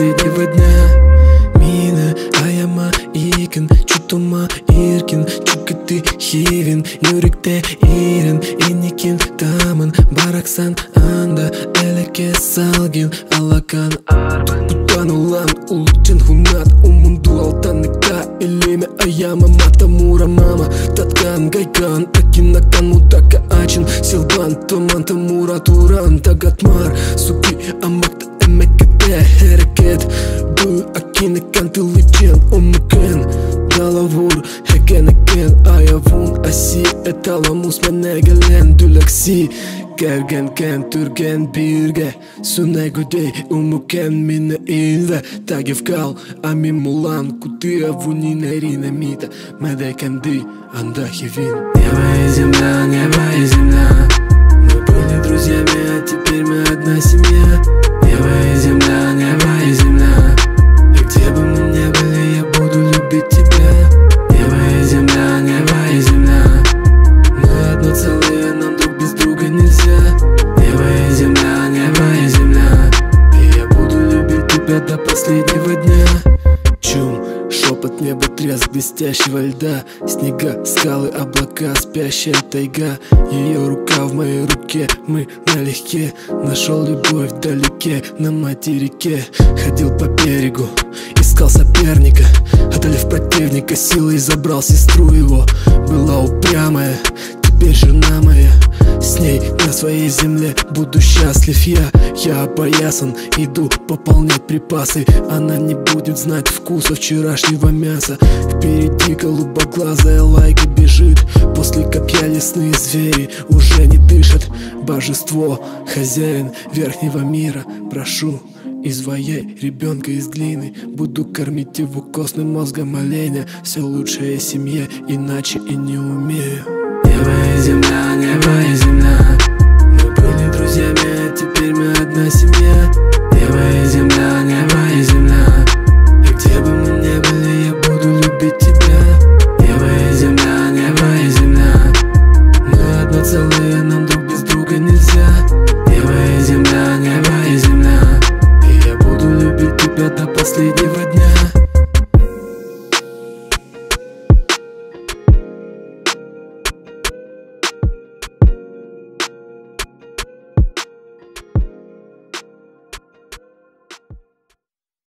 последнего дня. Мина, аяма, икен, чутума, иркин, чукаты, хивин, юрикте, ирен, иникин, таман, бараксан, анда, элеке, салгин, алакан, тутанулан, улучен, хунат, умунду, алтаныка, илеме, аяма, матамура, мама, таткан, гайкан, акинакан, мутака, ачин, силбан, томан, тамура, туран, тагатмар, суки, амакта, эмекете, херекет, бу, акинакан, тылычен, омукен, далавур, хекенекен, аявун, аси, эталамус, менегелен, дулакси, Керген түрген бирге, сунегудей, умукен мине илве, тагевкал, ами мулан, куты авуни нерине мита, медекенди, андахивин. Небо и земля, мы были друзьями, а теперь мы одна семья. Небо и земля, и где бы мы ни были, я буду любить тебя. Небо и земля, мы одно целое, нам друг без друга нельзя. Небо и земля, и я буду любить тебя до последнего дня. Чум, шепот неба, треск блестящего льда, снега, скалы, облака, спящая тайга. Ее рука в моей руке, мы налегке. Нашел любовь вдалеке, на материке. Ходил по берегу, искал соперника, одолев противника, силой забрал сестру его. Была упрямая, теперь жена моя. С ней на своей земле буду счастлив я опоясан, иду пополнять припасы. Она не будет знать вкуса вчерашнего мяса. Впереди голубоглазая лайка бежит, после копья лесные звери уже не дышат. Божество, хозяин верхнего мира, прошу, изваяй ребенка из глины. Буду кормить его костным мозгом оленя. Все лучшее семье, иначе и не умею. Небо и земля, мы были друзьями, а теперь мы одна семья. Небо и земля, и где бы мы ни были, я буду любить тебя. Небо и земля, мы одно целое, нам